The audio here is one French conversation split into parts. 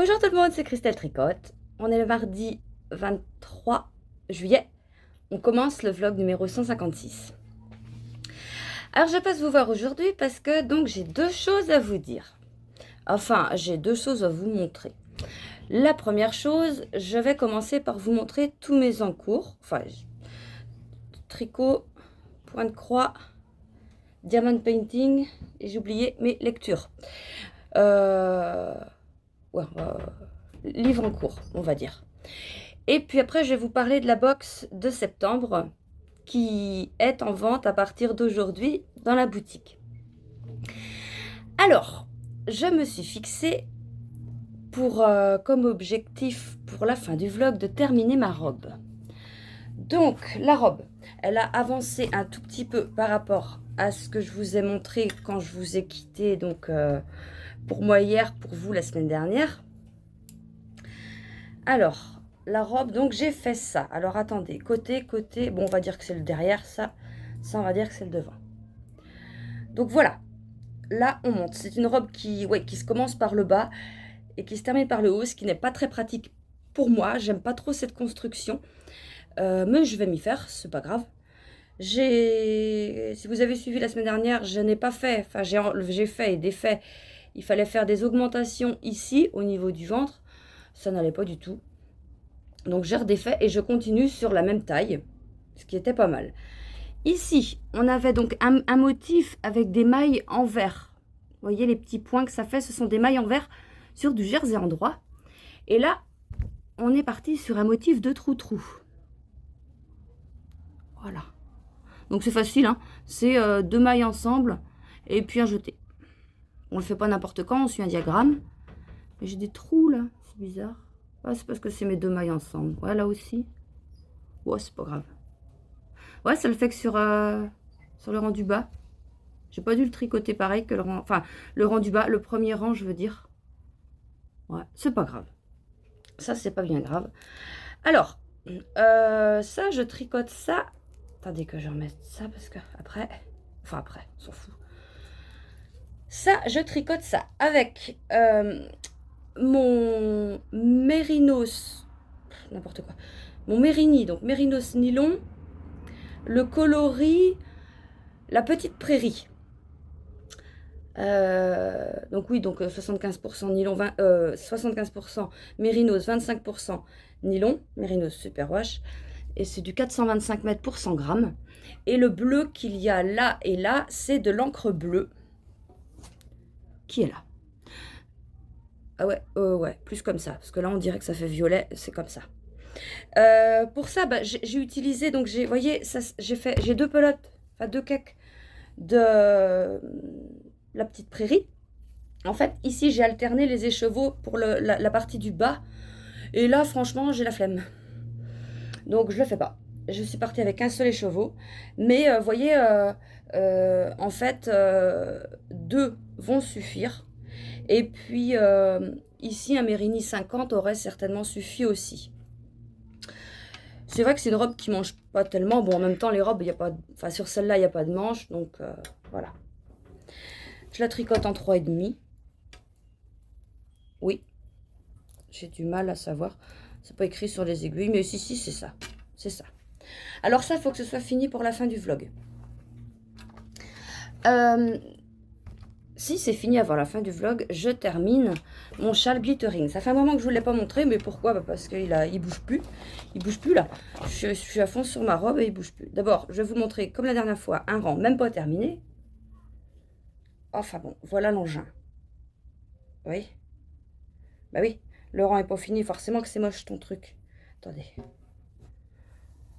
Bonjour tout le monde, c'est Christelle Tricotte. On est le mardi 23 juillet. On commence le vlog numéro 156. Alors je passe vous voir aujourd'hui parce que donc j'ai deux choses à vous dire. Enfin, j'ai deux choses à vous montrer. La première chose, je vais commencer par vous montrer tous mes encours. Enfin, tricot, point de croix, diamond painting, et j'ai oublié mes lectures. Ouais, livre en cours, on va dire. Et puis après, je vais vous parler de la box de septembre qui est en vente à partir d'aujourd'hui dans la boutique. Alors, je me suis fixée pour, comme objectif pour la fin du vlog de terminer ma robe. Donc, la robe, elle a avancé un tout petit peu par rapport à ce que je vous ai montré quand je vous ai quitté, donc pour moi hier, pour vous la semaine dernière. Alors, la robe, donc j'ai fait ça. Alors attendez, côté, bon on va dire que c'est le derrière, ça on va dire que c'est le devant. Donc voilà, là on monte. C'est une robe qui se commence par le bas et qui se termine par le haut, ce qui n'est pas très pratique pour moi. J'aime pas trop cette construction, mais je vais m'y faire, c'est pas grave. Si vous avez suivi la semaine dernière, je n'ai pas fait, enfin j'ai fait et défait. Il fallait faire des augmentations ici au niveau du ventre, ça n'allait pas du tout. Donc j'ai redéfait et je continue sur la même taille, ce qui était pas mal. Ici, on avait donc un motif avec des mailles en vert. Vous voyez les petits points que ça fait, ce sont des mailles en vert sur du jersey en droit. Et là, on est parti sur un motif de trou-trou. Voilà. Donc c'est facile, hein. C'est deux mailles ensemble et puis un jeté. On le fait pas n'importe quand, on suit un diagramme. Mais j'ai des trous là, c'est bizarre. Ah, c'est parce que c'est mes deux mailles ensemble. Ouais, là aussi. Ouais, c'est pas grave. Ouais, ça le fait que sur le rang du bas. J'ai pas dû le tricoter pareil que le rang... Enfin, le rang du bas, le premier rang, je veux dire. Ouais, c'est pas grave. Ça, c'est pas bien grave. Alors, ça, je tricote ça. Attendez que je remette ça parce que après... Enfin, après, on s'en fout. Ça, je tricote ça avec mon mérinos... N'importe quoi. Mon mérini, donc mérinos nylon. Le coloris, la petite prairie. Donc oui, donc 75% nylon, 75% mérinos, 25% nylon, mérinos super wash. Et c'est du 425 mètres pour 100 grammes. Et le bleu qu'il y a là et là, c'est de l'encre bleue qui est là. Ah ouais, ouais, plus comme ça. Parce que là, on dirait que ça fait violet, c'est comme ça. Pour ça, bah, j'ai utilisé, donc vous voyez, j'ai deux pelotes, enfin deux cakes de la petite prairie. En fait, ici, j'ai alterné les écheveaux pour la partie du bas. Et là, franchement, j'ai la flemme. Donc, je le fais pas. Je suis partie avec un seul écheveau. Mais, vous voyez, en fait, deux vont suffire. Et puis, ici, un Mérini 50 aurait certainement suffi aussi. C'est vrai que c'est une robe qui mange pas tellement. Bon, en même temps, les robes, il y a pas... Enfin, sur celle-là, il n'y a pas de manche. Donc, voilà. Je la tricote en 3,5. Oui. J'ai du mal à savoir. C'est pas écrit sur les aiguilles. Mais si, c'est ça. C'est ça. Alors ça, il faut que ce soit fini pour la fin du vlog. Si c'est fini avant la fin du vlog, je termine mon châle glittering. Ça fait un moment que je ne vous l'ai pas montré, mais pourquoi? Parce qu'il bouge plus. Il bouge plus là. Je suis à fond sur ma robe et il bouge plus. D'abord, je vais vous montrer, comme la dernière fois, un rang même pas terminé. Enfin bon, voilà l'engin. Oui. Bah oui, le rang est pas fini. Forcément que c'est moche ton truc. Attendez.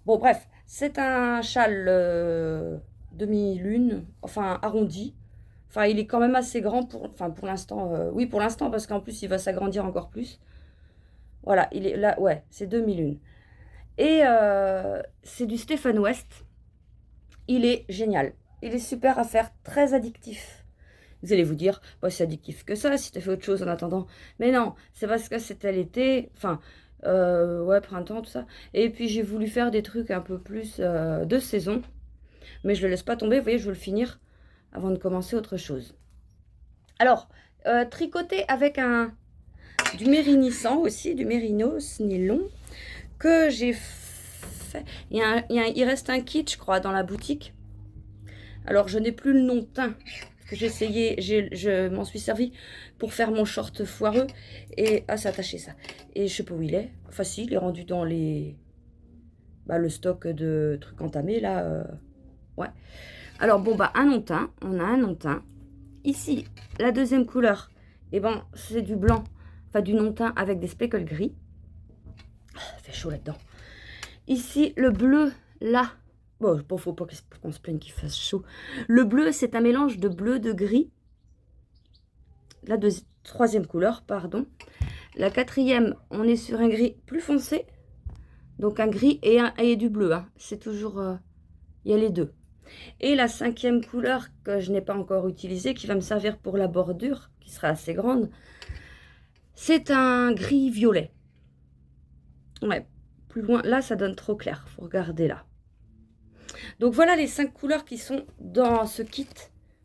Bon, bref, c'est un châle demi-lune, enfin arrondi. Enfin, il est quand même assez grand pour l'instant. Oui, pour l'instant, parce qu'en plus, il va s'agrandir encore plus. Voilà, il est là, ouais, c'est demi-lune. Et c'est du Stephen West. Il est génial. Il est super à faire, très addictif. Vous allez vous dire, bah, c'est addictif que ça, si tu as fait autre chose en attendant. Mais non, c'est parce que c'était l'été, enfin, ouais, printemps, tout ça. Et puis j'ai voulu faire des trucs un peu plus de saison. Mais je le laisse pas tomber, vous voyez, je veux le finir avant de commencer autre chose. Alors, tricoter avec un du Mérinissant aussi, du Mérinos nylon, que j'ai fait. Il reste un kit, je crois, dans la boutique. Alors, je n'ai plus le nom de teint, parce que j'ai essayé, je m'en suis servi pour faire mon short foireux. Et, ah, c'est attaché ça. Et je sais pas où il est. Enfin, si, il est rendu dans les... Bah, le stock de trucs entamés, là. Ouais. Alors, bon, bah, un nom de teint. On a un nom de teint. Ici, la deuxième couleur, eh ben, c'est du blanc. Enfin, du nom de teint avec des speckles gris. Oh, ça fait chaud là-dedans. Ici, le bleu, là. Bon, faut pas qu'on se plaigne qu'il fasse chaud. Le bleu, c'est un mélange de bleu, de gris. La troisième couleur, pardon. La quatrième, on est sur un gris plus foncé. Donc un gris et du bleu. Hein. C'est toujours... il y a les deux. Et la cinquième couleur que je n'ai pas encore utilisée, qui va me servir pour la bordure, qui sera assez grande, c'est un gris violet. Ouais, plus loin. Là, ça donne trop clair. Faut regarder là. Donc voilà les 5 couleurs qui sont dans ce kit.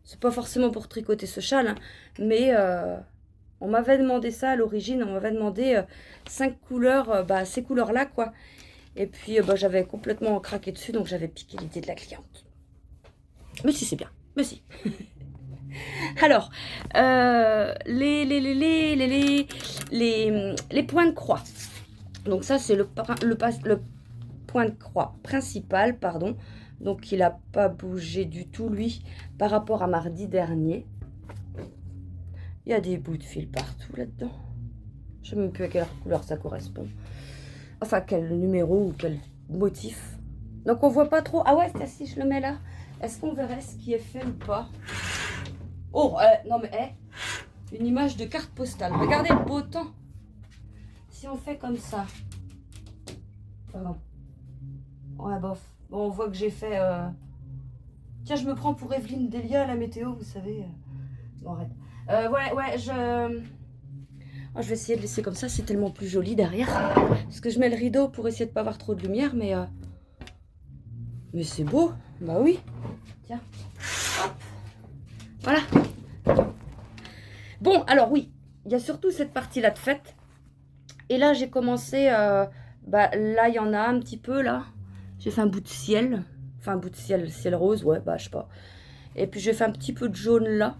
C'est pas forcément pour tricoter ce châle, hein, mais on m'avait demandé ça à l'origine. On m'avait demandé 5 couleurs, ces couleurs-là, quoi. Et puis, j'avais complètement craqué dessus, donc j'avais piqué l'idée de la cliente. Mais si, c'est bien. Mais si. Alors, les points de croix. Donc ça, c'est le point de croix principal, pardon. Donc, il n'a pas bougé du tout, lui, par rapport à mardi dernier. Il y a des bouts de fil partout là-dedans. Je ne sais même plus à quelle couleur ça correspond. Enfin, quel numéro ou quel motif. Donc, on voit pas trop. Ah ouais, si je le mets là, est-ce qu'on verrait ce qui est fait ou pas? Oh, non mais, une image de carte postale. Regardez le beau temps. Si on fait comme ça. Pardon. Ouais, bof. Bon, on voit que j'ai fait... Tiens, je me prends pour Evelyne Delia à la météo, vous savez. Bon, arrête. Ouais, oh, je vais essayer de laisser comme ça, c'est tellement plus joli derrière. Parce que je mets le rideau pour essayer de pas avoir trop de lumière, mais c'est beau. Bah oui. Tiens. Hop. Voilà. Bon, alors oui, il y a surtout cette partie-là de fête. Et là, j'ai commencé... là, il y en a un petit peu, là. J'ai fait un bout de ciel. Enfin, un bout de ciel rose, ouais, je sais pas. Et puis, j'ai fait un petit peu de jaune, là.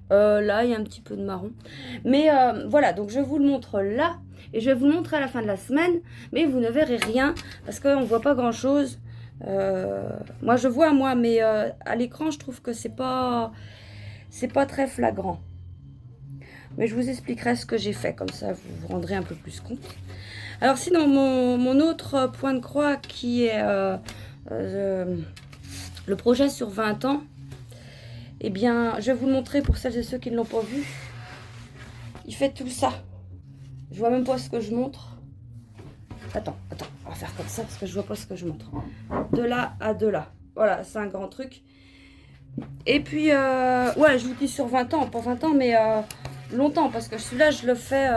Là, il y a un petit peu de marron. Mais voilà, donc je vous le montre là. Et je vais vous le montrer à la fin de la semaine. Mais vous ne verrez rien, parce qu'on ne voit pas grand-chose. Moi, je vois, moi, mais à l'écran, je trouve que c'est pas très flagrant. Mais je vous expliquerai ce que j'ai fait, comme ça, vous vous rendrez un peu plus compte. Alors sinon, mon autre point de croix qui est le projet sur 20 ans, eh bien, je vais vous le montrer pour celles et ceux qui ne l'ont pas vu. Il fait tout ça. Je vois même pas ce que je montre. Attends, on va faire comme ça parce que je vois pas ce que je montre. De là à de là. Voilà, c'est un grand truc. Et puis, ouais, je vous dis sur 20 ans, pas 20 ans, mais longtemps, parce que celui-là, je le fais...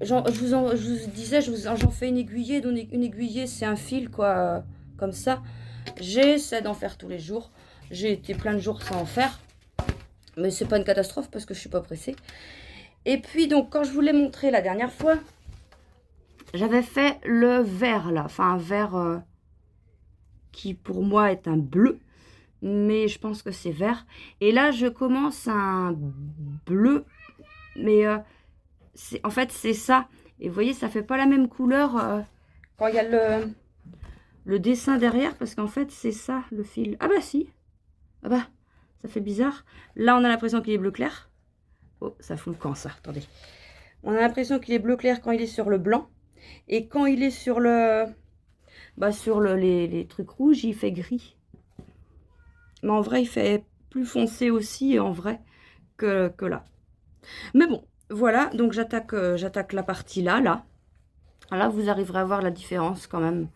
je vous disais, j'en fais une aiguillée. Donc une aiguillée, c'est un fil, quoi, comme ça. J'essaie d'en faire tous les jours. J'ai été plein de jours sans en faire. Mais c'est pas une catastrophe parce que je suis pas pressée. Et puis, donc, quand je vous l'ai montré la dernière fois, j'avais fait le vert, là. Enfin, un vert qui, pour moi, est un bleu. Mais je pense que c'est vert. Et là, je commence un bleu. Mais en fait, c'est ça. Et vous voyez, ça fait pas la même couleur quand il y a le dessin derrière. Parce qu'en fait, c'est ça, le fil. Ah bah si. Ah bah, ça fait bizarre. Là, on a l'impression qu'il est bleu clair. Oh, ça fout le camp, ça. Attendez. On a l'impression qu'il est bleu clair quand il est sur le blanc. Et quand il est sur les trucs rouges, il fait gris. Mais en vrai, il fait plus foncé aussi, en vrai, que là. Mais bon, voilà. Donc, j'attaque la partie là. Là, vous arriverez à voir la différence quand même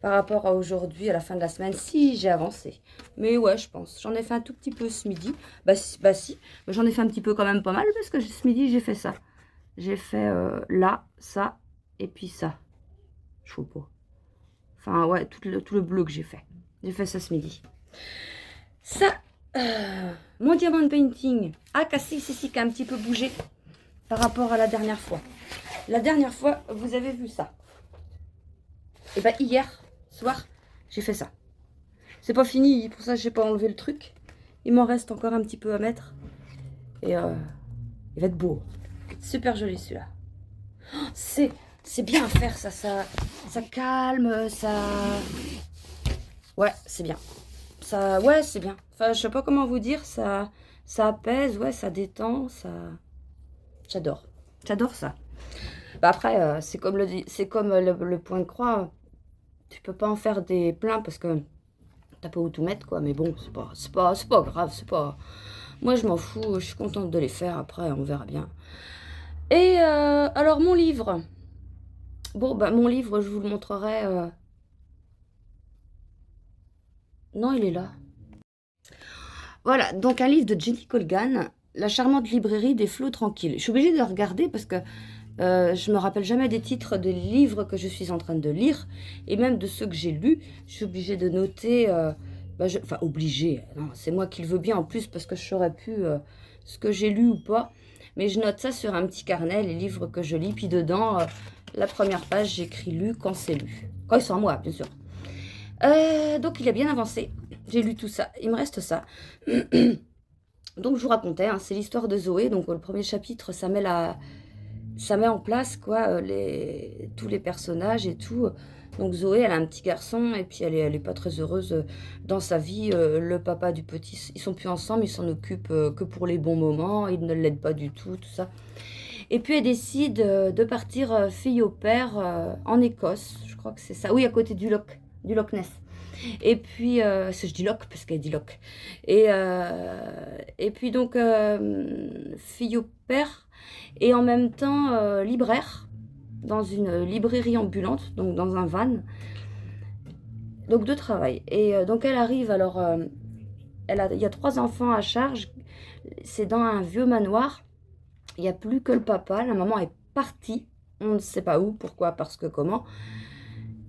par rapport à aujourd'hui, à la fin de la semaine, si j'ai avancé. Mais ouais, je pense. J'en ai fait un tout petit peu ce midi. Bah si. J'en ai fait un petit peu quand même pas mal parce que ce midi, j'ai fait ça. J'ai fait là, ça, et puis ça. Je sais pas. Enfin, ouais, tout le bleu que j'ai fait. J'ai fait ça ce midi. Ça, mon diamant painting. Ah, si, qui a un petit peu bougé. par rapport à la dernière fois. La dernière fois, vous avez vu ça. Et bien hier soir, j'ai fait ça. C'est pas fini, pour ça j'ai pas enlevé le truc. Il m'en reste encore un petit peu à mettre. Et il va être beau. Super joli celui-là. Oh, c'est bien à faire ça, ça calme, ça... Ouais, c'est bien. Ça, ouais, c'est bien. Enfin, je sais pas comment vous dire, ça apaise, ouais, ça détend, ça... J'adore. J'adore ça. Bah après, c'est comme le point de croix. Tu peux pas en faire des pleins parce que t'as pas où tout mettre, quoi. Mais bon, c'est pas grave, c'est pas... Moi, je m'en fous, je suis contente de les faire. Après, on verra bien. Et alors, mon livre. Bon, bah, mon livre, je vous le montrerai. Non, il est là. Voilà, donc un livre de Jenny Colgan, La charmante librairie des flots tranquilles. Je suis obligée de le regarder parce que je me rappelle jamais des titres des livres que je suis en train de lire et même de ceux que j'ai lus. Je suis obligée de noter, enfin obligée, non, c'est moi qui le veux bien en plus parce que je saurais plus ce que j'ai lu ou pas. Mais je note ça sur un petit carnet, les livres que je lis. Puis dedans, la première page, j'écris lu quand c'est lu. Quand ils sont à moi, bien sûr. Donc il a bien avancé. J'ai lu tout ça. Il me reste ça. Donc je vous racontais, hein, c'est l'histoire de Zoé. Donc le premier chapitre, ça met en place quoi, tous les personnages et tout. Donc Zoé, elle a un petit garçon et puis elle est pas très heureuse dans sa vie. Le papa du petit, ils sont plus ensemble, ils s'en occupent que pour les bons moments, ils ne l'aident pas du tout, tout ça. Et puis elle décide de partir fille au père en Écosse, je crois que c'est ça. Oui, à côté du Loch Ness. Et puis, je dis Loch parce qu'elle dit Loch. Et puis donc, fille au père et en même temps libraire dans une librairie ambulante, donc dans un van. Donc de travail. Et donc elle arrive, alors, il y a 3 enfants à charge. C'est dans un vieux manoir. Il n'y a plus que le papa. La maman est partie. On ne sait pas où, pourquoi, parce que, comment.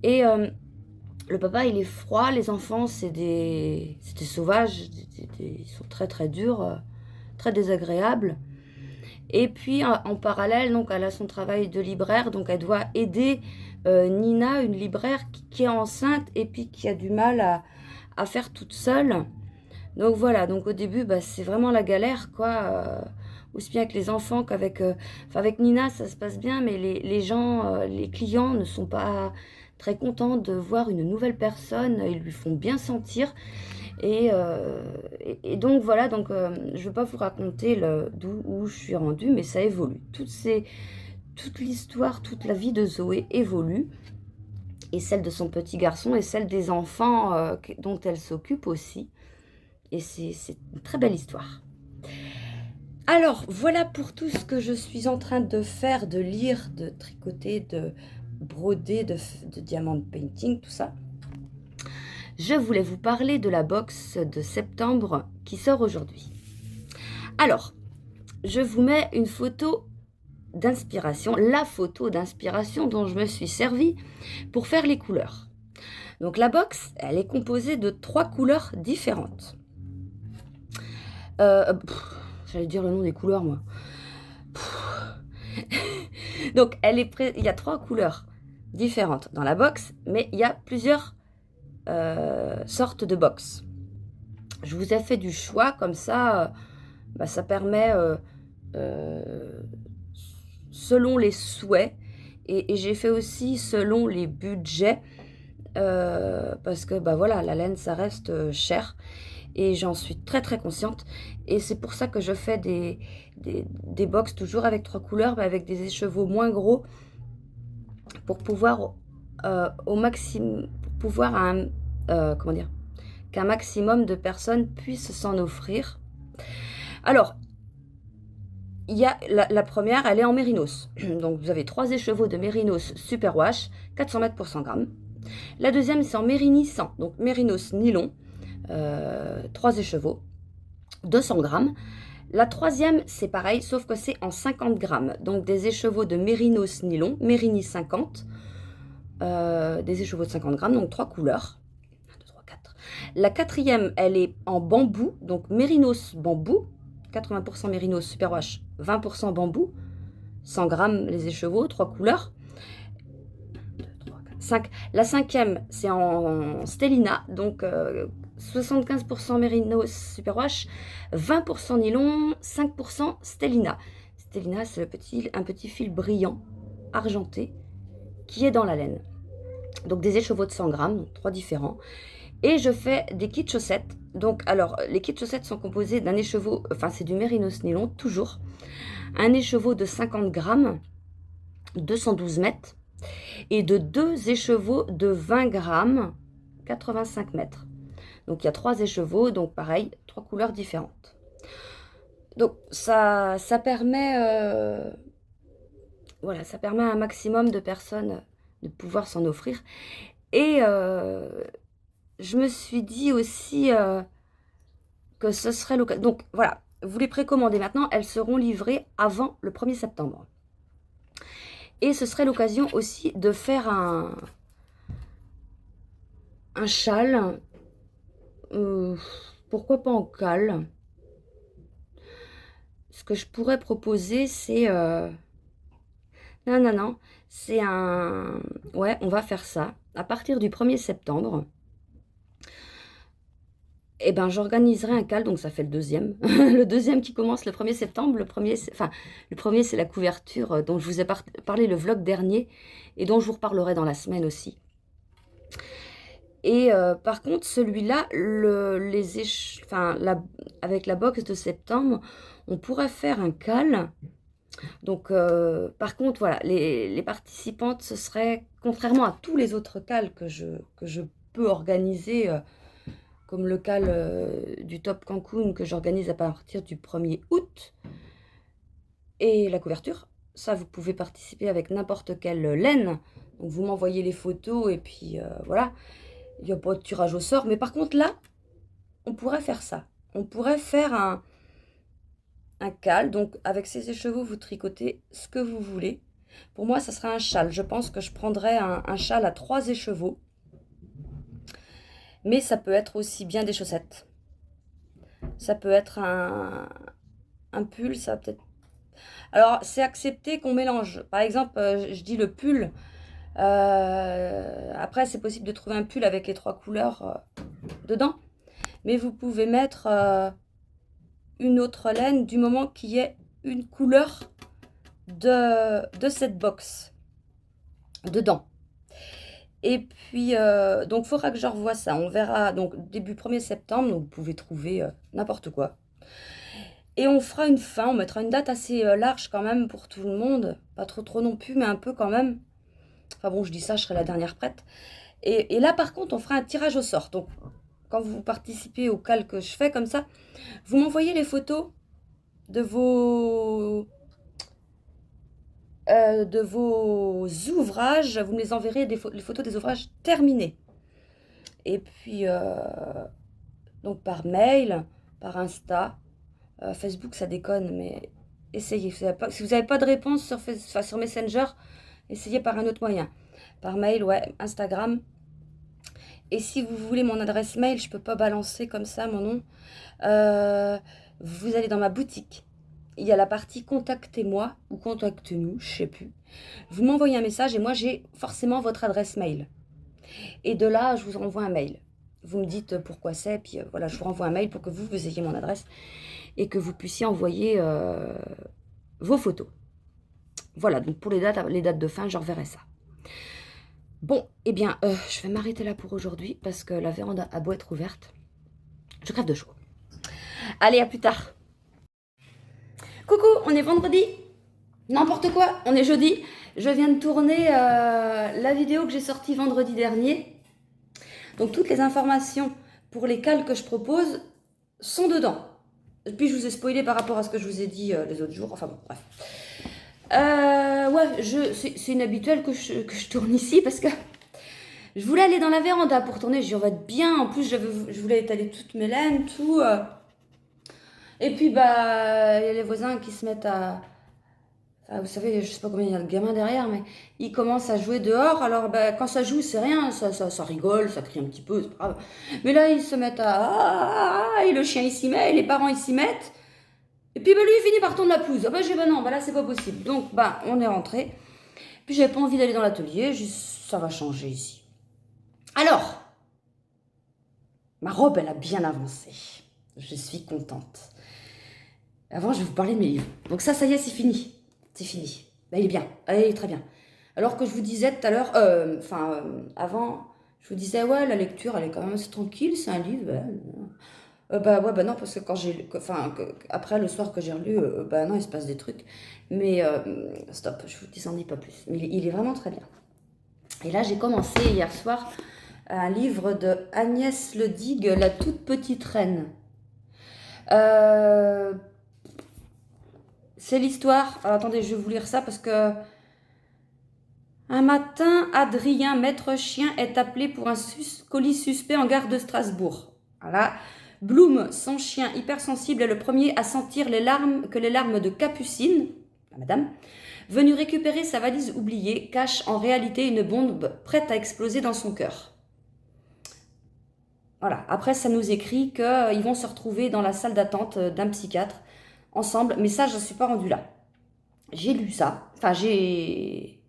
Et le papa, il est froid. Les enfants, c'est des sauvages. Ils sont très, très durs, très désagréables. Et puis, en parallèle, donc, elle a son travail de libraire. Donc, elle doit aider Nina, une libraire qui est enceinte et puis qui a du mal à faire toute seule. Donc, voilà. Donc, au début, bah, c'est vraiment la galère, quoi. Aussi bien avec les enfants qu'avec... Enfin, avec Nina, ça se passe bien, mais les gens, les clients ne sont pas très contents de voir une nouvelle personne. Ils lui font bien sentir. Et donc, voilà. Donc, je ne vais pas vous raconter où je suis rendue, mais ça évolue. Toute l'histoire, toute la vie de Zoé évolue. Et celle de son petit garçon et celle des enfants dont elle s'occupe aussi. Et c'est une très belle histoire. Alors, voilà pour tout ce que je suis en train de faire, de lire, de tricoter, de broder, de diamant painting, tout ça. Je voulais vous parler de la box de septembre qui sort aujourd'hui. Alors, je vous mets une photo d'inspiration, la photo d'inspiration dont je me suis servie pour faire les couleurs. Donc la box, elle est composée de 3 couleurs différentes. J'allais dire le nom des couleurs, moi. Donc, il y a 3 couleurs différentes dans la box, mais il y a plusieurs sortes de box. Je vous ai fait du choix, comme ça, ça permet, selon les souhaits, et j'ai fait aussi selon les budgets, parce que, voilà, la laine, ça reste cher. Et j'en suis très très consciente. Et c'est pour ça que je fais des box toujours avec 3 couleurs, mais avec des écheveaux moins gros, pour pouvoir au maximum, pour pouvoir comment dire, qu'un maximum de personnes puissent s'en offrir. Alors, il y a la première, elle est en mérinos. Donc vous avez 3 écheveaux de mérinos super wash, 400 mètres pour 100 grammes. La deuxième, c'est en mérini 100, donc mérinos nylon. 3 écheveaux, 200 grammes. La troisième, c'est pareil, sauf que c'est en 50 grammes. Donc des écheveaux de mérinos nylon, mérini 50, des écheveaux de 50 grammes, donc 3 couleurs. 1, 2, 3, 4. La quatrième, elle est en bambou, donc mérinos bambou, 80% mérinos superwash, 20% bambou. 100 grammes les écheveaux, 3 couleurs. 5. La cinquième, c'est en Stellina, donc 75% Mérinos Superwash, 20% nylon, 5% Stellina. Stellina, c'est un petit fil brillant, argenté, qui est dans la laine. Donc des écheveaux de 100 grammes, donc 3 différents. Et je fais des kits chaussettes. Donc, alors, les kits chaussettes sont composés d'un écheveau, enfin, c'est du Mérinos nylon, toujours. Un écheveau de 50 grammes, 212 mètres. Et de 2 écheveaux de 20 grammes, 85 mètres. Donc, il y a 3 écheveaux, donc pareil, 3 couleurs différentes. Donc, ça permet, voilà, ça permet à un maximum de personnes de pouvoir s'en offrir. Et je me suis dit aussi que ce serait l'occasion. Donc voilà, vous les précommandez maintenant, elles seront livrées avant le 1er septembre. Et ce serait l'occasion aussi de faire un châle. Pourquoi pas en cale? Ce que je pourrais proposer, c'est... Non. C'est un... Ouais, on va faire ça. À partir du 1er septembre, eh ben, j'organiserai un cal, donc ça fait le deuxième. Le deuxième qui commence le 1er septembre. Le premier, c'est la couverture dont je vous ai parlé le vlog dernier et dont je vous reparlerai dans la semaine aussi. Et par contre, celui-là, avec la box de septembre, on pourrait faire un cal. Donc, par contre, voilà, les participantes, ce serait, contrairement à tous les autres cals que je peux organiser, comme le cal du Top Cancun que j'organise à partir du 1er août. Et la couverture, ça, vous pouvez participer avec n'importe quelle laine. Donc, vous m'envoyez les photos et puis voilà. Il n'y a pas de tirage au sort. Mais par contre, là, on pourrait faire ça. On pourrait faire un cal. Donc, avec ces écheveaux, vous tricotez ce que vous voulez. Pour moi, ça sera un châle. Je pense que je prendrai un châle à 3 écheveaux. Mais ça peut être aussi bien des chaussettes. Ça peut être un pull, ça peut-être... Alors, c'est accepté qu'on mélange. Par exemple, je dis le pull. Après, c'est possible de trouver un pull avec les 3 couleurs dedans. Mais vous pouvez mettre une autre laine du moment qu'il y ait une couleur de cette box dedans. Et puis, donc, il faudra que je revoie ça. On verra, donc, début 1er septembre, donc vous pouvez trouver n'importe quoi. Et on fera une fin, on mettra une date assez large quand même pour tout le monde. Pas trop non plus, mais un peu quand même. Enfin bon, je dis ça, je serai la dernière prête. Et là, par contre, on fera un tirage au sort. Donc, quand vous participez au cal que je fais comme ça, vous m'envoyez les photos de vos ouvrages. Vous me les enverrez, les photos des ouvrages terminés. Et puis, donc par mail, par Insta, Facebook, ça déconne, mais essayez. Si vous n'avez pas de réponse sur Messenger, essayez par un autre moyen. Par mail, ouais, Instagram. Et si vous voulez mon adresse mail, je ne peux pas balancer comme ça mon nom. Vous allez dans ma boutique. Il y a la partie contactez-moi ou contactez-nous, je ne sais plus. Vous m'envoyez un message et moi j'ai forcément votre adresse mail. Et de là, je vous renvoie un mail. Vous me dites pourquoi c'est, puis voilà, je vous renvoie un mail pour que vous ayez mon adresse et que vous puissiez envoyer vos photos. Voilà, donc pour les dates de fin, je reverrai ça. Bon, eh bien, je vais m'arrêter là pour aujourd'hui parce que la véranda a beau être ouverte, je crève de chaud. Allez, à plus tard. Coucou, on est vendredi. N'importe quoi, on est jeudi. Je viens de tourner la vidéo que j'ai sortie vendredi dernier. Donc, toutes les informations pour les cals que je propose sont dedans. Et puis, je vous ai spoilé par rapport à ce que je vous ai dit les autres jours. Enfin bon, bref. Ouais, c'est inhabituel que je tourne ici parce que je voulais aller dans la véranda pour tourner. Je dis, on va être bien. En plus, je voulais étaler toutes mes laines, tout. Et puis, bah, il y a les voisins qui se mettent à... Enfin, vous savez, je sais pas combien il y a de gamins derrière, mais ils commencent à jouer dehors. Alors, bah, quand ça joue, c'est rien. Ça rigole, ça crie un petit peu, c'est pas grave. Mais là, ils se mettent à... et le chien, il s'y met, et les parents, ils s'y mettent. Et puis, bah, lui, il finit par tondre la pelouse. Ah bah, j'ai dit, bah non, bah là, c'est pas possible. Donc, bah, on est rentré. Puis, j'avais pas envie d'aller dans l'atelier. J'ai dit, ça va changer ici. Alors, ma robe, elle a bien avancé. Je suis contente. Avant, je vais vous parler de mes livres. Donc ça y est, c'est fini. C'est fini. Bah, il est bien. Ah, il est très bien. Alors que je vous disais tout à l'heure, avant, je vous disais, ouais, la lecture, elle est quand même assez tranquille, c'est un livre. Bah ouais, bah non, parce que quand après le soir que j'ai relu, bah non, il se passe des trucs. Mais stop, je vous en dis pas plus. Mais il est vraiment très bien. Et là, j'ai commencé hier soir un livre de Agnès Le Digue, La toute petite reine. C'est l'histoire. Alors, attendez, je vais vous lire ça parce que. Un matin, Adrien, maître chien, est appelé pour un colis suspect en gare de Strasbourg. Voilà. Bloom, son chien hypersensible, est le premier à sentir les larmes de Capucine, la madame, venue récupérer sa valise oubliée, cachent en réalité une bombe prête à exploser dans son cœur. Voilà. Après, ça nous écrit qu'ils vont se retrouver dans la salle d'attente d'un psychiatre ensemble, mais ça, je ne suis pas rendue là. J'ai lu ça. Enfin, j'ai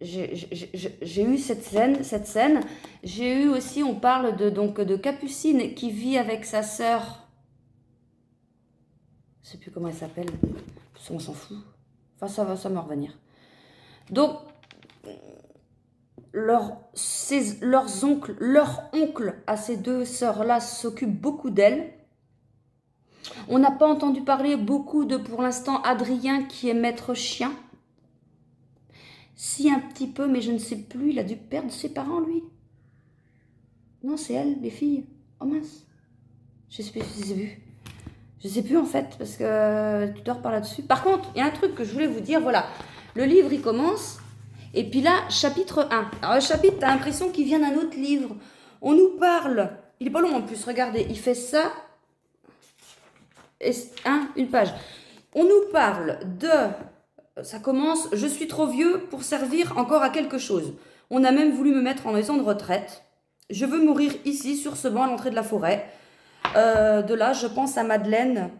eu cette scène. J'ai eu aussi, on parle de Capucine qui vit avec sa sœur. Je ne sais plus comment elle s'appelle. On s'en fout. Enfin, ça va me revenir. Donc, leur oncle à ces deux sœurs-là s'occupe beaucoup d'elles. On n'a pas entendu parler beaucoup pour l'instant, Adrien qui est maître chien. Si, un petit peu, mais je ne sais plus, il a dû perdre ses parents, lui. Non, c'est elle, les filles. Oh mince. Je sais plus, je sais plus en fait, parce que tu dors par là-dessus. Par contre, il y a un truc que je voulais vous dire, voilà. Le livre, il commence, et puis là, chapitre 1. Alors le chapitre, t'as l'impression qu'il vient d'un autre livre. On nous parle, il est pas long en plus, regardez, il fait ça, une page. On nous parle ça commence, je suis trop vieux pour servir encore à quelque chose. On a même voulu me mettre en maison de retraite. Je veux mourir ici, sur ce banc à l'entrée de la forêt. De là, je pense à Madeleine,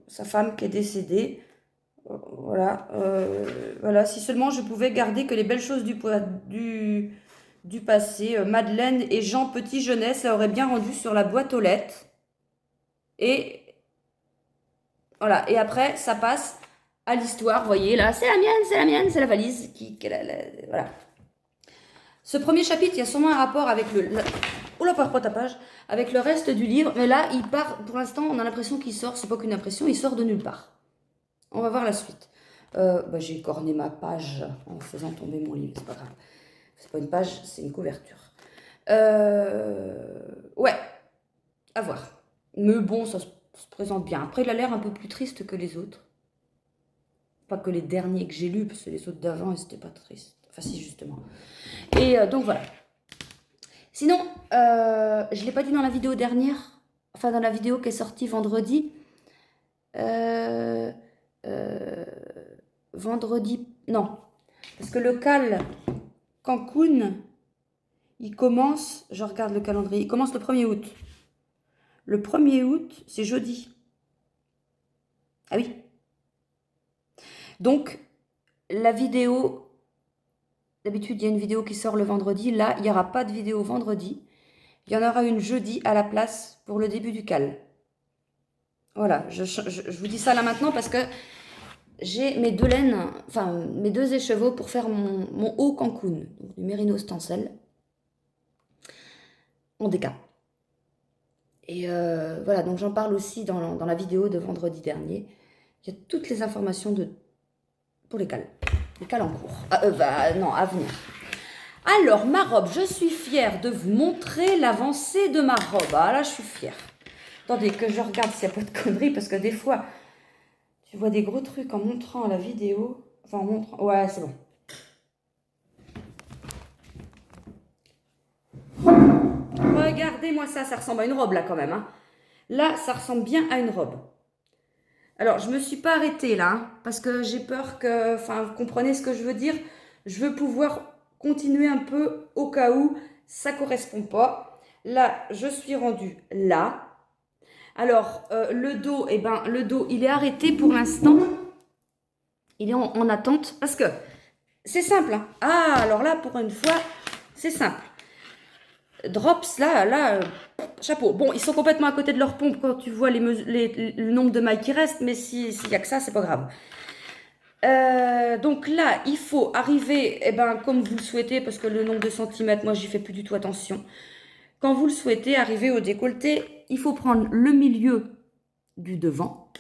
sa femme qui est décédée. Voilà, si seulement je pouvais garder que les belles choses du passé. Madeleine et Jean Petit Jeunesse auraient bien rendu sur la boîte aux lettres. Et voilà, et après, ça passe à l'histoire, vous voyez, là, c'est la mienne, c'est la valise. Voilà. Ce premier chapitre, il y a sûrement un rapport avec avec le reste du livre, mais là, il part, pour l'instant, on a l'impression qu'il sort, c'est pas qu'une impression, il sort de nulle part. On va voir la suite. J'ai corné ma page en faisant tomber mon livre, c'est pas grave. C'est pas une page, c'est une couverture. Ouais, à voir. Mais bon, ça se présente bien. Après, il a l'air un peu plus triste que les autres. Pas que les derniers que j'ai lus, parce que les autres d'avant, c'était pas triste. Enfin, si, justement. Et donc, voilà. Sinon, je ne l'ai pas dit dans la vidéo dernière, enfin, dans la vidéo qui est sortie vendredi. Vendredi, non. Parce que le CAL Cancun, il commence, je regarde le calendrier, il commence le 1er août. Le 1er août, c'est jeudi. Ah oui. Donc, la vidéo, d'habitude, il y a une vidéo qui sort le vendredi. Là, il n'y aura pas de vidéo vendredi. Il y en aura une jeudi à la place pour le début du CAL. Voilà, je vous dis ça là maintenant parce que j'ai mes deux laines, enfin mes deux écheveaux pour faire mon haut Cancun, donc du Mérino Stencel, en déca. Et voilà, donc j'en parle aussi dans la vidéo de vendredi dernier. Il y a toutes les informations pour les cals en cours. Non, à venir. Alors, ma robe, je suis fière de vous montrer l'avancée de ma robe. Ah là, je suis fière. Attendez que je regarde s'il n'y a pas de conneries, parce que des fois, tu vois des gros trucs en montrant la vidéo. Enfin, en montrant... Ouais, c'est bon. Regardez-moi ça, ça ressemble à une robe là quand même. Hein. Là, ça ressemble bien à une robe. Alors, je ne me suis pas arrêtée là, hein, parce que j'ai peur que... Enfin, vous comprenez ce que je veux dire? Je veux pouvoir continuer un peu au cas où ça ne correspond pas. Là, je suis rendue là. Alors, le dos, eh ben, le dos, il est arrêté pour l'instant. Il est en attente parce que c'est simple. Hein. Ah, alors là, pour une fois, c'est simple. Drops, là, chapeau. Bon, ils sont complètement à côté de leur pompe quand tu vois le nombre de mailles qui restent, mais s'il n'y a que ça, c'est pas grave. Donc là, il faut arriver, eh ben, comme vous le souhaitez, parce que le nombre de centimètres, moi, j'y fais plus du tout attention. Quand vous le souhaitez, arriver au décolleté, il faut prendre le milieu du devant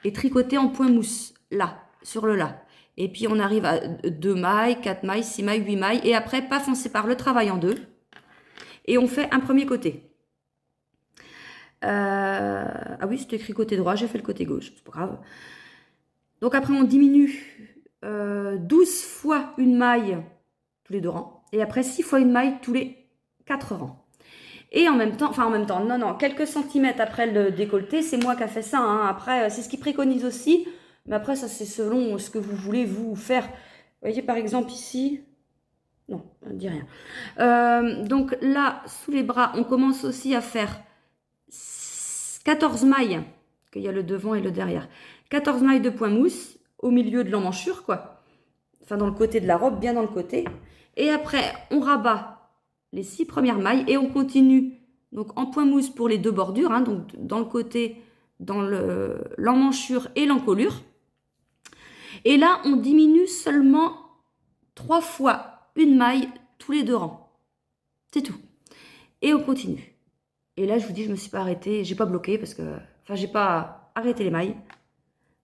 et tricoter en point mousse, là, sur le là. Et puis, on arrive à 2 mailles, 4 mailles, 6 mailles, 8 mailles. Et après, paf, on sépare le travail en deux. Et on fait un premier côté. Ah oui, c'était écrit côté droit, j'ai fait le côté gauche, c'est pas grave. Donc après, on diminue 12 fois une maille tous les 2 rangs. Et après, 6 fois une maille tous les 4 rangs. Et en même temps, non, quelques centimètres après le décolleté, c'est moi qui ai fait ça. Hein. Après, c'est ce qu'ils préconisent aussi. Mais après, ça, c'est selon ce que vous voulez vous faire. Vous voyez, par exemple, ici... Non, on ne dit rien. Donc là, sous les bras, on commence aussi à faire 14 mailles, qu'il y a le devant et le derrière. 14 mailles de point mousse au milieu de l'emmanchure, quoi. Enfin, dans le côté de la robe, bien dans le côté. Et après, on rabat les 6 premières mailles et on continue. Donc en point mousse pour les 2 bordures, hein, donc dans le côté, dans l'emmanchure et l'encolure. Et là, on diminue seulement 3 fois une maille tous les 2 rangs. C'est tout. Et on continue. Et là, je vous dis, je ne me suis pas arrêtée. J'ai pas bloqué parce que... Enfin, j'ai pas arrêté les mailles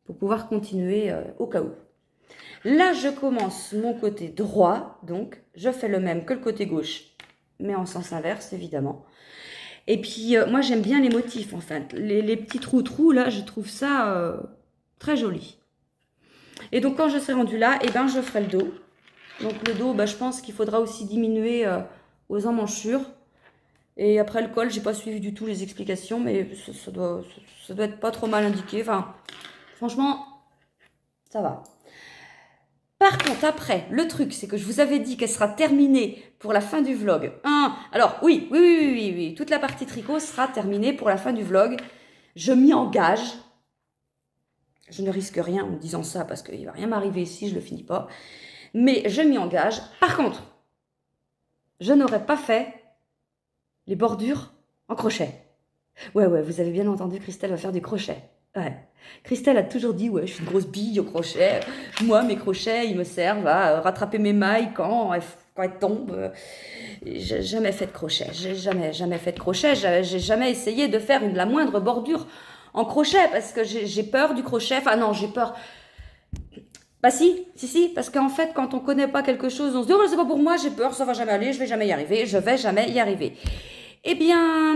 pour pouvoir continuer au cas où. Là, je commence mon côté droit. Donc, je fais le même que le côté gauche, mais en sens inverse, évidemment. Et puis, moi, j'aime bien les motifs, en fait. Les petits trous, là, je trouve ça très joli. Et donc, quand je serai rendue là, eh ben, je ferai le dos. Donc le dos, bah, je pense qu'il faudra aussi diminuer aux emmanchures. Et après le col, j'ai pas suivi du tout les explications, mais ça doit être pas trop mal indiqué. Enfin, franchement, ça va. Par contre, après, le truc, c'est que je vous avais dit qu'elle sera terminée pour la fin du vlog. Alors, oui. Toute la partie tricot sera terminée pour la fin du vlog. Je m'y engage. Je ne risque rien en disant ça parce qu'il ne va rien m'arriver si je ne le finis pas. Mais je m'y engage. Par contre, je n'aurais pas fait les bordures en crochet. Ouais, vous avez bien entendu, Christelle va faire du crochet. Ouais. Christelle a toujours dit, ouais, je suis une grosse bille au crochet. Moi, mes crochets, ils me servent à rattraper mes mailles quand elles tombent. J'ai jamais fait de crochet. J'ai jamais fait de crochet. J'ai jamais essayé de faire la moindre bordure en crochet parce que j'ai peur du crochet. Enfin non, j'ai peur... Bah si, parce qu'en fait, quand on connaît pas quelque chose, on se dit, oh, c'est pas pour moi, j'ai peur, ça va jamais aller, je vais jamais y arriver. Eh bien,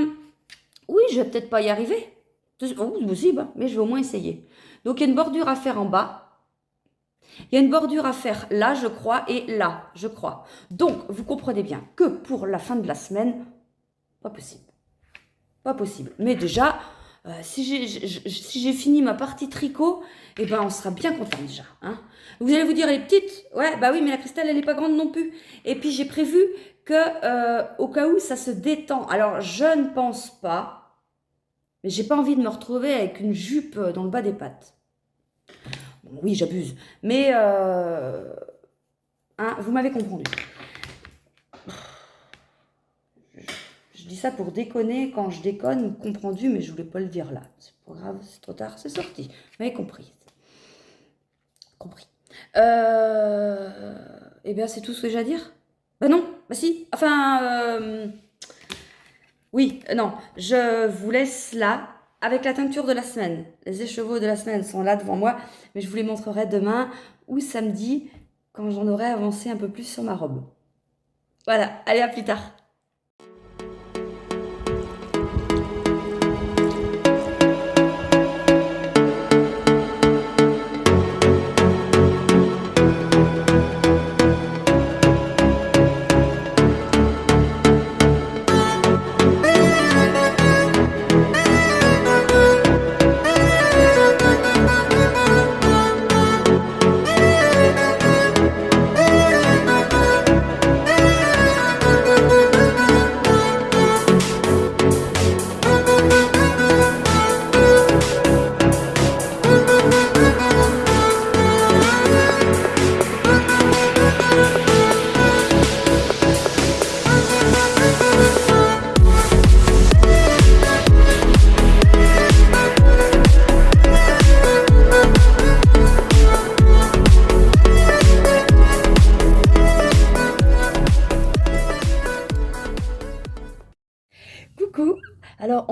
oui, je vais peut-être pas y arriver. Possible, mais je vais au moins essayer. Donc, il y a une bordure à faire en bas. Il y a une bordure à faire là, je crois, et là, je crois. Donc, vous comprenez bien que pour la fin de la semaine, pas possible. Pas possible. Mais déjà... si j'ai fini ma partie tricot, eh ben on sera bien content déjà. Hein. Vous allez vous dire, elle est petite. Ouais, bah oui, mais la Christelle, elle n'est pas grande non plus. Et puis j'ai prévu que au cas où ça se détend. Alors je ne pense pas, mais j'ai pas envie de me retrouver avec une jupe dans le bas des pattes. Bon, oui, j'abuse. Mais hein, vous m'avez compris. Je dis ça pour déconner, quand je déconne, comprendu, mais je voulais pas le dire là. C'est pas grave, c'est trop tard, c'est sorti. Vous m'avez compris. Eh bien, c'est tout ce que j'ai à dire. Bah non, bah si. Enfin, oui, non. Je vous laisse là, avec la teinture de la semaine. Les écheveaux de la semaine sont là devant moi, mais je vous les montrerai demain ou samedi, quand j'en aurai avancé un peu plus sur ma robe. Voilà, allez, à plus tard.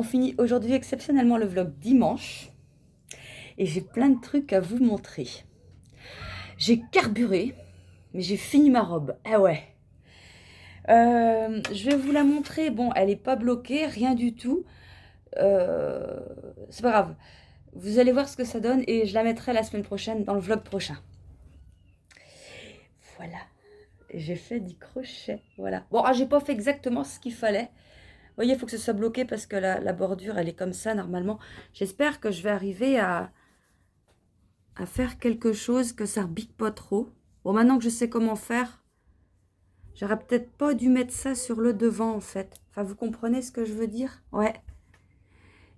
on finit aujourd'hui exceptionnellement le vlog dimanche. Et j'ai plein de trucs à vous montrer. J'ai carburé, mais j'ai fini ma robe. Ah ouais. Je vais vous la montrer. Bon, elle n'est pas bloquée, rien du tout. C'est pas grave. Vous allez voir ce que ça donne et je la mettrai la semaine prochaine dans le vlog prochain. Voilà. J'ai fait du crochet. Voilà. Bon, j'ai pas fait exactement ce qu'il fallait. Vous voyez, il faut que ce soit bloqué parce que la bordure, elle est comme ça normalement. J'espère que je vais arriver à faire quelque chose, que ça rebique pas trop. Bon, maintenant que je sais comment faire, j'aurais peut-être pas dû mettre ça sur le devant en fait. Enfin, vous comprenez ce que je veux dire? Ouais.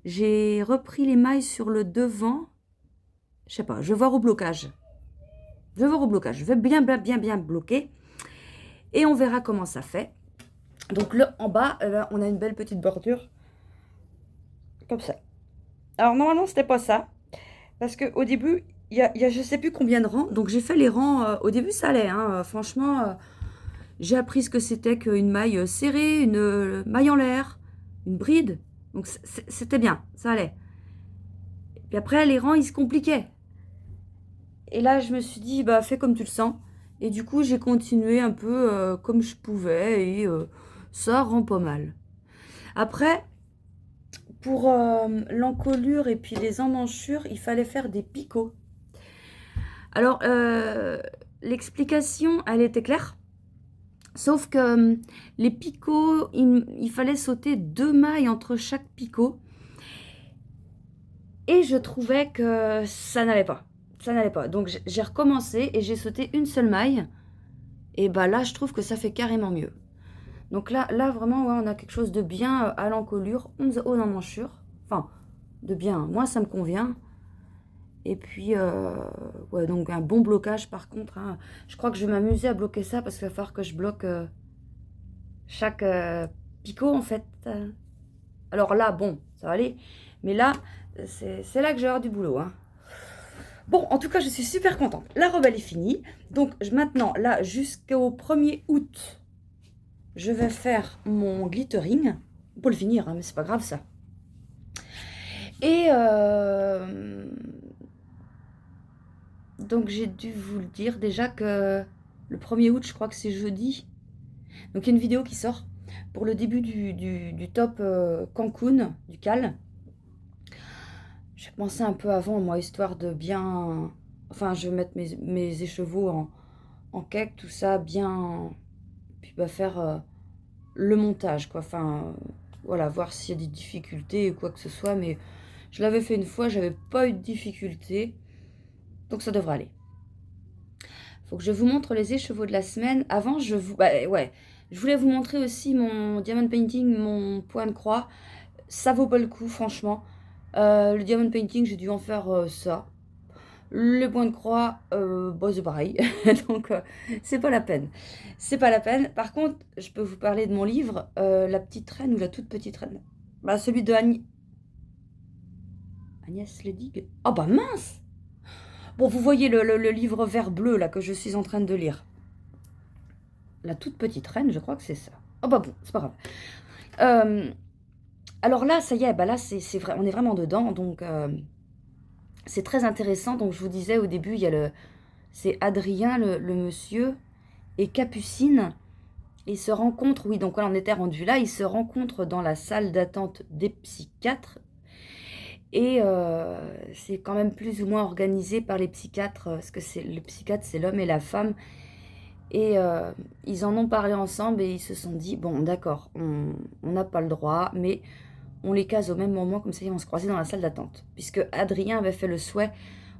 J'ai repris les mailles sur le devant. Je sais pas, je vais voir au blocage. Je vais voir au blocage. Je vais bien bloquer. Et on verra comment ça fait. Donc là, en bas, on a une belle petite bordure. Comme ça. Alors normalement, c'était pas ça. Parce qu'au début, il y a je sais plus combien de rangs. Donc j'ai fait les rangs. Au début, ça allait. Hein, franchement, j'ai appris ce que c'était qu'une maille serrée, une maille en l'air, une bride. Donc c'était bien, ça allait. Et puis après, les rangs, ils se compliquaient. Et là, je me suis dit, bah fais comme tu le sens. Et du coup, j'ai continué un peu comme je pouvais. Et ça rend pas mal. Après, pour l'encolure et puis les emmanchures, il fallait faire des picots. Alors, l'explication, elle était claire. Sauf que les picots, il fallait sauter 2 mailles entre chaque picot. Et je trouvais que ça n'allait pas. Ça n'allait pas. Donc, j'ai recommencé et j'ai sauté une seule maille. Et bah là, je trouve que ça fait carrément mieux. Donc là vraiment, ouais, on a quelque chose de bien à l'encolure, 11 aux emmanchures. Enfin, de bien. Moi, ça me convient. Et puis, ouais, donc un bon blocage par contre. Hein. Je crois que je vais m'amuser à bloquer ça parce qu'il va falloir que je bloque chaque picot en fait. Alors là, bon, ça va aller. Mais là, c'est là que j'ai avoir du boulot. Hein. Bon, en tout cas, je suis super contente. La robe, elle est finie. Donc maintenant, là, jusqu'au 1er août, je vais faire mon glittering. Pour le finir, hein, mais c'est pas grave ça. Et donc j'ai dû vous le dire déjà que le 1er août, je crois que c'est jeudi. Donc il y a une vidéo qui sort pour le début du top Cancun, du Cal. J'ai commencé un peu avant, moi, histoire de bien... Enfin, je vais mettre mes écheveaux en cake, tout ça, bien... Puis bah, faire le montage, quoi. Enfin, voilà, voir s'il y a des difficultés ou quoi que ce soit. Mais je l'avais fait une fois, j'avais pas eu de difficultés. Donc ça devrait aller. Faut que je vous montre les écheveaux de la semaine. Avant, je voulais vous montrer aussi mon diamond painting, mon point de croix. Ça vaut pas le coup, franchement. Le diamond painting, j'ai dû en faire ça. Le point de croix, bah, c'est pareil. Donc, c'est pas la peine. C'est pas la peine. Par contre, je peux vous parler de mon livre, La petite reine ou la toute petite reine. Bah, celui de Agnès Ledig. Oh bah mince! Bon, vous voyez le livre vert bleu là que je suis en train de lire. La toute petite reine, je crois que c'est ça. Oh bah bon, c'est pas grave. Alors là, ça y est, bah là, c'est vrai, on est vraiment dedans, donc c'est très intéressant. Donc je vous disais au début, il y a c'est Adrien, le monsieur, et Capucine. Ils se rencontrent, oui, donc on en était rendu là, ils se rencontrent dans la salle d'attente des psychiatres. Et c'est quand même plus ou moins organisé par les psychiatres, parce que le psychiatre, c'est l'homme et la femme. Et ils en ont parlé ensemble et ils se sont dit, bon, d'accord, on n'a pas le droit, mais on les case au même moment, comme ça ils vont se croiser dans la salle d'attente. Puisque Adrien avait fait le souhait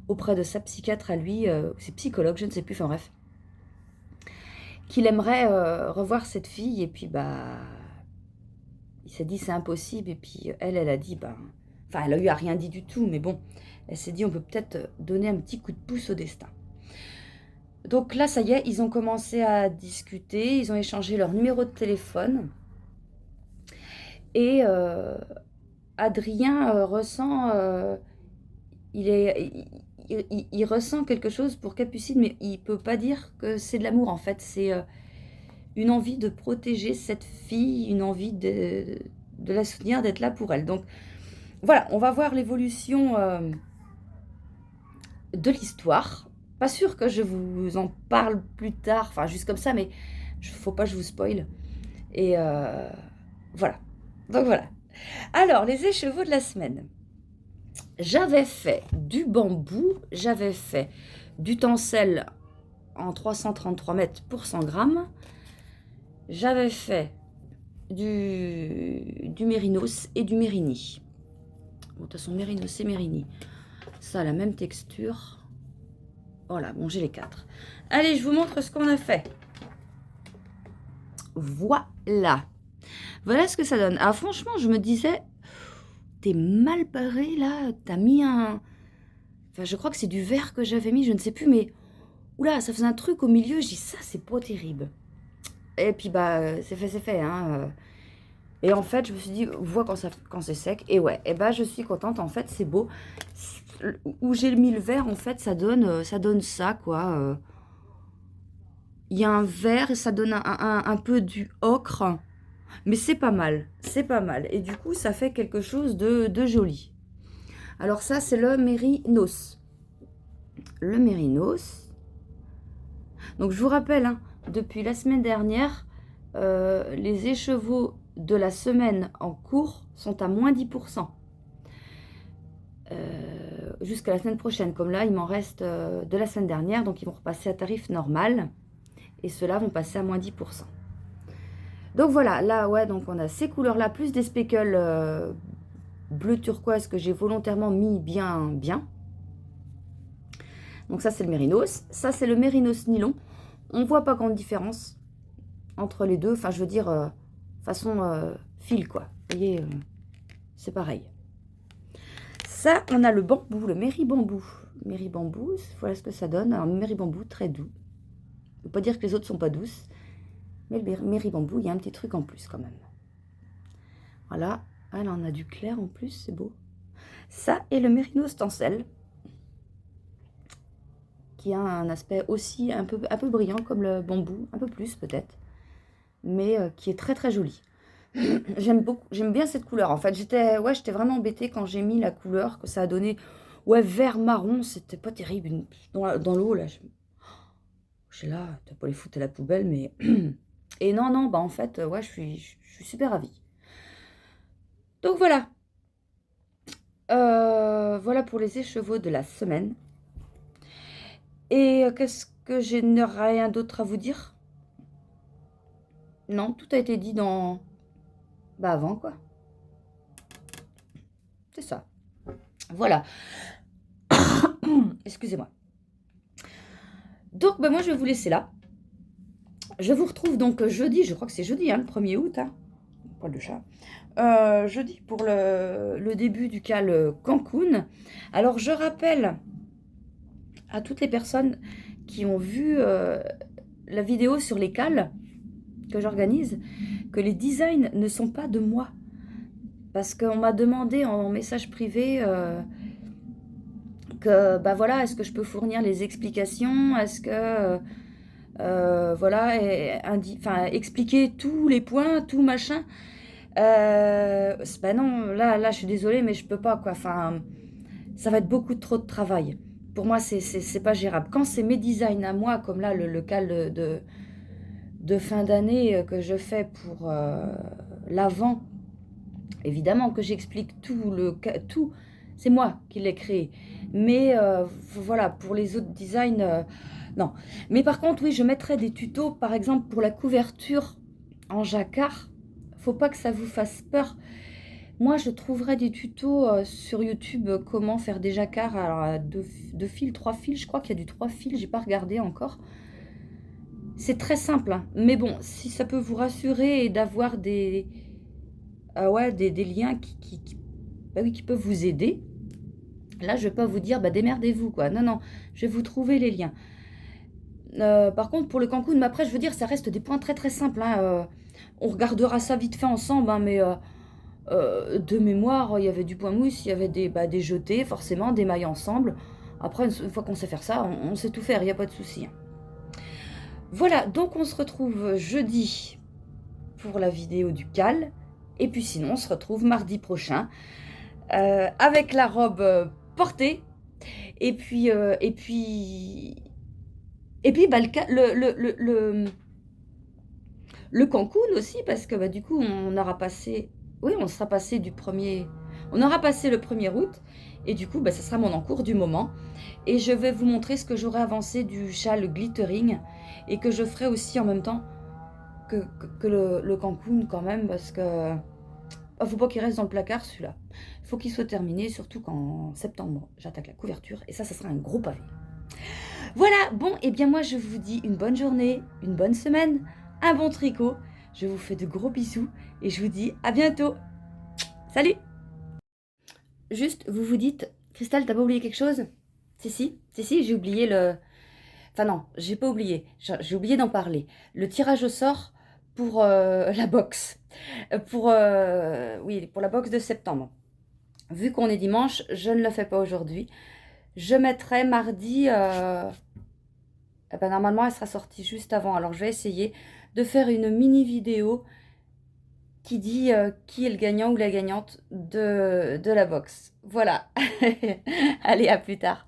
auprès de sa psychiatre à lui, ses psychologues, je ne sais plus, enfin bref, qu'il aimerait revoir cette fille. Et puis, bah, il s'est dit, c'est impossible. Et puis, elle a dit, bah, enfin, elle lui a rien dit du tout, mais bon, elle s'est dit, on peut peut-être donner un petit coup de pouce au destin. Donc là, ça y est, ils ont commencé à discuter, ils ont échangé leur numéro de téléphone. Et Adrien ressent, il ressent quelque chose pour Capucine, mais il peut pas dire que c'est de l'amour en fait. C'est une envie de protéger cette fille, une envie de la soutenir, d'être là pour elle. Donc voilà, on va voir l'évolution de l'histoire. Pas sûr que je vous en parle plus tard, enfin juste comme ça, mais faut pas que je vous spoil. Et voilà. Donc voilà. Alors, les écheveaux de la semaine. J'avais fait du bambou, j'avais fait du tencel en 333 mètres pour 100 grammes. J'avais fait du mérinos et du mérini. Bon, de toute façon, mérinos et mérini, ça a la même texture. Voilà, bon, j'ai les 4. Allez, je vous montre ce qu'on a fait. Voilà. Voilà ce que ça donne. Ah, franchement, je me disais, t'es mal barré là, t'as mis un... Enfin, je crois que c'est du vert que j'avais mis, je ne sais plus, mais... Oula, ça faisait un truc au milieu, je dis, ça, c'est pas terrible. Et puis, bah, c'est fait, hein. Et en fait, je me suis dit, vois quand c'est sec. Et ouais, et bah, je suis contente, en fait, c'est beau. Où j'ai mis le vert, en fait, ça donne ça, quoi. Il y a un vert et ça donne un peu du ocre. Mais c'est pas mal, c'est pas mal. Et du coup, ça fait quelque chose de joli. Alors ça, c'est le mérinos. Le mérinos. Donc, je vous rappelle, hein, depuis la semaine dernière, les écheveaux de la semaine en cours sont à moins 10%. Jusqu'à la semaine prochaine. Comme là, il m'en reste de la semaine dernière. Donc, ils vont repasser à tarif normal. Et ceux-là vont passer à moins 10%. Donc voilà, là, ouais, donc on a ces couleurs-là, plus des speckles bleu turquoise que j'ai volontairement mis bien. Donc ça, c'est le mérinos. Ça, c'est le mérinos nylon. On ne voit pas grande différence entre les deux. Enfin, je veux dire, façon fil, quoi. Vous voyez, c'est pareil. Ça, on a le bambou, le méribambou. Méribambou, voilà ce que ça donne. Un méribambou très doux. Je ne veux pas dire que les autres sont pas douces. Mais le méribambou, il y a un petit truc en plus quand même. Voilà. Ah, là, on a du clair en plus, c'est beau. Ça et le mérinos tencel, qui a un aspect aussi un peu brillant comme le bambou, un peu plus peut-être, mais qui est très très joli. J'aime bien cette couleur. En fait, j'étais vraiment embêtée quand j'ai mis la couleur que ça a donné. Ouais, vert marron, c'était pas terrible. Dans l'eau, là, je suis là, t'as pas les foutre à la poubelle, mais... Et non, bah en fait, ouais, je suis super ravie. Donc voilà. Voilà pour les écheveaux de la semaine. Et qu'est-ce que je n'ai rien d'autre à vous dire? Non, tout a été dit dans... Bah avant, quoi. C'est ça. Voilà. Excusez-moi. Donc, bah, moi, je vais vous laisser là. Je vous retrouve donc jeudi, je crois que c'est jeudi, hein, le 1er août. Hein. Poil de chat. Jeudi pour le début du cal Cancun. Alors, je rappelle à toutes les personnes qui ont vu la vidéo sur les cals que j'organise, que les designs ne sont pas de moi. Parce qu'on m'a demandé en message privé que, bah voilà, est-ce que je peux fournir les explications? Est-ce que, voilà, expliquer tous les points, tout machin. Bah non, là, je suis désolée, mais je peux pas, quoi. Enfin, ça va être beaucoup trop de travail. Pour moi, c'est pas gérable. Quand c'est mes designs à moi, comme là, le cal de fin d'année que je fais pour l'avant, évidemment que j'explique tout, c'est moi qui l'ai créé. Mais voilà, pour les autres designs, non. Mais par contre, oui, je mettrai des tutos, par exemple, pour la couverture en jacquard. Faut pas que ça vous fasse peur. Moi, je trouverai des tutos sur YouTube, comment faire des jacquards. Alors, 2 fils, 3 fils, je crois qu'il y a du 3 fils, j'ai pas regardé encore. C'est très simple, hein. Mais bon, si ça peut vous rassurer et d'avoir des liens bah oui, qui peuvent vous aider, là, je vais pas vous dire, bah démerdez-vous, quoi. Non, je vais vous trouver les liens. Par contre, pour le Cancun, mais après, je veux dire, ça reste des points très très simples, hein. On regardera ça vite fait ensemble, hein, mais de mémoire, il y avait du point mousse, il y avait des jetés, forcément, des mailles ensemble. Après, une fois qu'on sait faire ça, on sait tout faire, il n'y a pas de souci. Voilà, donc on se retrouve jeudi pour la vidéo du cal Et puis sinon, on se retrouve mardi prochain avec la robe portée. Et puis, bah, le Cancun aussi, parce que bah, du coup, on aura passé, oui, on sera passé on aura passé le 1er août, et du coup, bah, ça sera mon encours du moment. Et je vais vous montrer ce que j'aurai avancé du châle glittering, et que je ferai aussi en même temps que le Cancun quand même, parce que faut pas qu'il reste dans le placard celui-là. Il faut qu'il soit terminé, surtout qu'en septembre, j'attaque la couverture, et ça sera un gros pavé. Voilà, bon, et bien moi je vous dis une bonne journée, une bonne semaine, un bon tricot. Je vous fais de gros bisous et je vous dis à bientôt. Salut! Juste, vous vous dites, Christelle, t'as pas oublié quelque chose? Si, j'ai oublié le... Enfin non, j'ai pas oublié, j'ai oublié d'en parler. Le tirage au sort pour la box. Oui, pour la box de septembre. Vu qu'on est dimanche, je ne le fais pas aujourd'hui. Je mettrai mardi... eh ben, normalement, elle sera sortie juste avant. Alors, je vais essayer de faire une mini vidéo qui dit qui est le gagnant ou la gagnante de la box. Voilà. Allez, à plus tard.